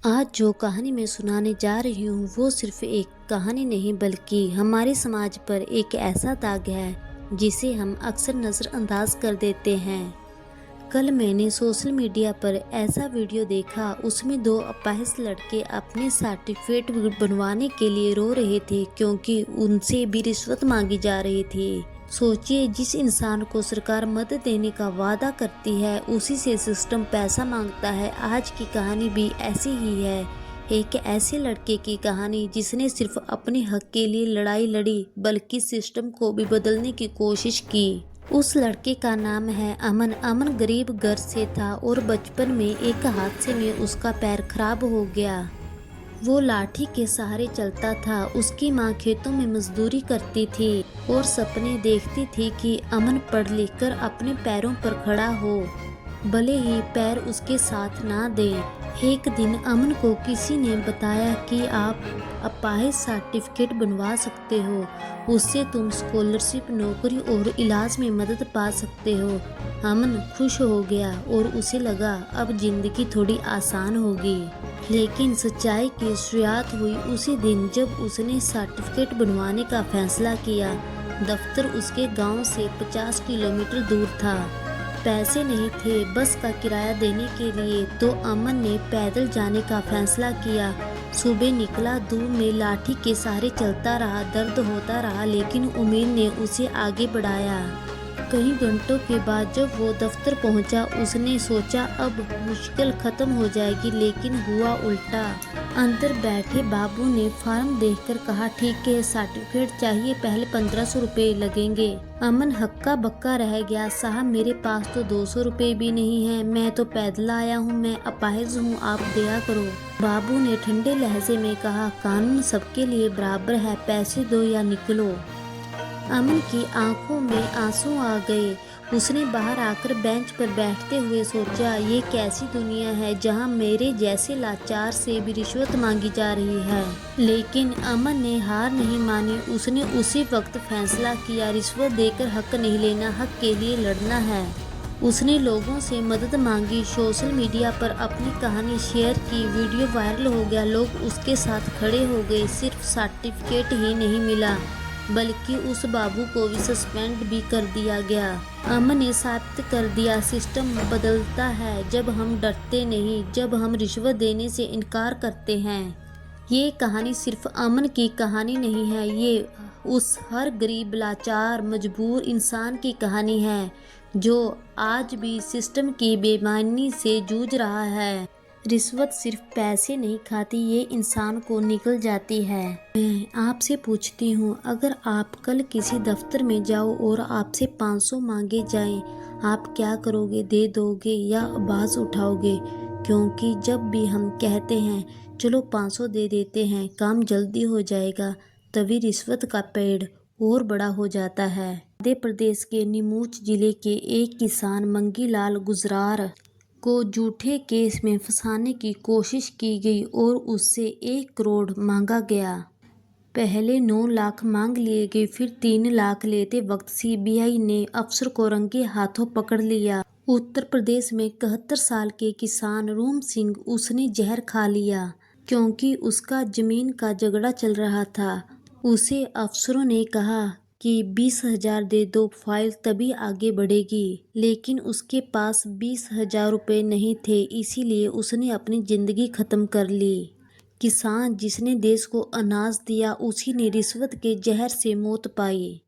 आज जो कहानी मैं सुनाने जा रही हूँ वो सिर्फ एक कहानी नहीं बल्कि हमारे समाज पर एक ऐसा दाग है जिसे हम अक्सर नज़रअंदाज कर देते हैं। कल मैंने सोशल मीडिया पर ऐसा वीडियो देखा, उसमें दो अपाहिज लड़के अपने सर्टिफिकेट बनवाने के लिए रो रहे थे क्योंकि उनसे भी रिश्वत मांगी जा रही थी। सोचिए, जिस इंसान को सरकार मदद देने का वादा करती है उसी से सिस्टम पैसा मांगता है। आज की कहानी भी ऐसी ही है, एक ऐसे लड़के की कहानी जिसने सिर्फ अपने हक के लिए लड़ाई लड़ी बल्कि सिस्टम को भी बदलने की कोशिश की। उस लड़के का नाम है अमन। अमन गरीब घर से था और बचपन में एक हादसे में उसका पैर खराब हो गया। वो लाठी के सहारे चलता था। उसकी माँ खेतों में मजदूरी करती थी और सपने देखती थी कि अमन पढ़ लिख कर अपने पैरों पर खड़ा हो, भले ही पैर उसके साथ ना दे। एक दिन अमन को किसी ने बताया कि आप अपाहिज सर्टिफिकेट बनवा सकते हो, उससे तुम स्कॉलरशिप, नौकरी और इलाज में मदद पा सकते हो। अमन खुश हो गया और उसे लगा अब जिंदगी थोड़ी आसान होगी। लेकिन सच्चाई की शुरुआत हुई उसी दिन जब उसने सर्टिफिकेट बनवाने का फैसला किया। दफ्तर उसके गांव से 50 किलोमीटर दूर था। पैसे नहीं थे बस का किराया देने के लिए, तो अमन ने पैदल जाने का फैसला किया। सुबह निकला, धूप में लाठी के सहारे चलता रहा, दर्द होता रहा लेकिन उम्मीद ने उसे आगे बढ़ाया। कई घंटों के बाद जब वो दफ्तर पहुंचा, उसने सोचा अब मुश्किल खत्म हो जाएगी, लेकिन हुआ उल्टा। अंदर बैठे बाबू ने फॉर्म देखकर कहा, ठीक है, सर्टिफिकेट चाहिए, पहले 1500 रुपये लगेंगे। अमन हक्का बक्का रह गया, साहब मेरे पास तो 200 रुपये भी नहीं है, मैं तो पैदल आया हूँ, मैं अपाहिज हूँ, आप दया करो। बाबू ने ठंडे लहजे में कहा, कानून सबके लिए बराबर है, पैसे दो या निकलो। अमन की आंखों में आंसू आ गए। उसने बाहर आकर बेंच पर बैठते हुए सोचा, ये कैसी दुनिया है जहां मेरे जैसे लाचार से भी रिश्वत मांगी जा रही है। लेकिन अमन ने हार नहीं मानी। उसने उसी वक्त फैसला किया, रिश्वत देकर हक नहीं लेना, हक के लिए लड़ना है। उसने लोगों से मदद मांगी, सोशल मीडिया पर अपनी कहानी शेयर की, वीडियो वायरल हो गया, लोग उसके साथ खड़े हो गए। सिर्फ सर्टिफिकेट ही नहीं मिला बल्कि उस बाबू को भी सस्पेंड भी कर दिया गया। अमन ने साबित कर दिया, सिस्टम बदलता है जब हम डरते नहीं, जब हम रिश्वत देने से इनकार करते हैं। ये कहानी सिर्फ अमन की कहानी नहीं है, ये उस हर गरीब, लाचार, मजबूर इंसान की कहानी है जो आज भी सिस्टम की बेईमानी से जूझ रहा है। रिश्वत सिर्फ पैसे नहीं खाती, ये इंसान को निकल जाती है। मैं आपसे पूछती हूँ, अगर आप कल किसी दफ्तर में जाओ और आपसे 500 मांगे जाएं, आप क्या करोगे? दे दोगे या आवाज उठाओगे? क्योंकि जब भी हम कहते हैं चलो 500 दे देते हैं, काम जल्दी हो जाएगा, तभी रिश्वत का पेड़ और बड़ा हो जाता है। मध्य प्रदेश के नीमच जिले के एक किसान मंगीलाल गुजरार को झूठे केस में फंसाने की कोशिश की गई और उससे 1 करोड़ मांगा गया। पहले 9 लाख मांग लिए गए, फिर 3 लाख लेते वक्त सीबीआई ने अफसर को रंगे हाथों पकड़ लिया। उत्तर प्रदेश में 71 साल के किसान रूम सिंह, उसने जहर खा लिया क्योंकि उसका जमीन का झगड़ा चल रहा था। उसे अफसरों ने कहा कि 20,000 दे दो, फाइल तभी आगे बढ़ेगी, लेकिन उसके पास 20,000 रुपये नहीं थे, इसीलिए उसने अपनी जिंदगी खत्म कर ली। किसान जिसने देश को अनाज दिया, उसी ने रिश्वत के जहर से मौत पाई।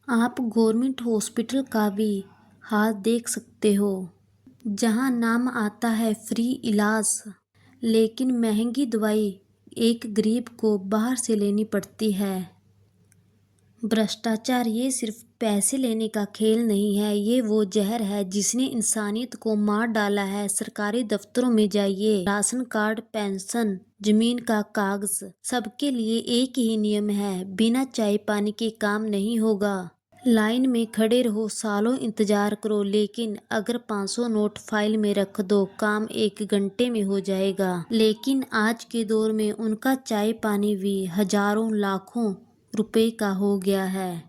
आप गवर्नमेंट हॉस्पिटल का भी हाल देख सकते हो, जहां नाम आता है फ्री इलाज, लेकिन महंगी दवाई एक गरीब को बाहर से लेनी पड़ती है। भ्रष्टाचार ये सिर्फ पैसे लेने का खेल नहीं है, ये वो जहर है जिसने इंसानियत को मार डाला है। सरकारी दफ्तरों में जाइए, राशन कार्ड, पेंशन, जमीन का कागज, सबके लिए एक ही नियम है, बिना चाय पानी के काम नहीं होगा। लाइन में खड़े रहो, सालों इंतजार करो, लेकिन अगर 500 नोट फाइल में रख दो, काम 1 घंटे में हो जाएगा। लेकिन आज के दौर में उनका चाय पानी भी हजारों लाखों रुपए का हो गया है।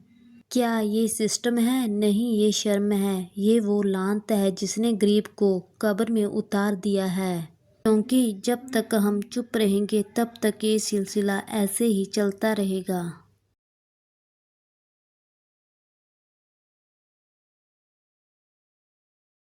क्या ये सिस्टम है? नहीं, ये शर्म है। ये वो लानत है जिसने गरीब को कब्र में उतार दिया है। क्योंकि जब तक हम चुप रहेंगे तब तक ये सिलसिला ऐसे ही चलता रहेगा।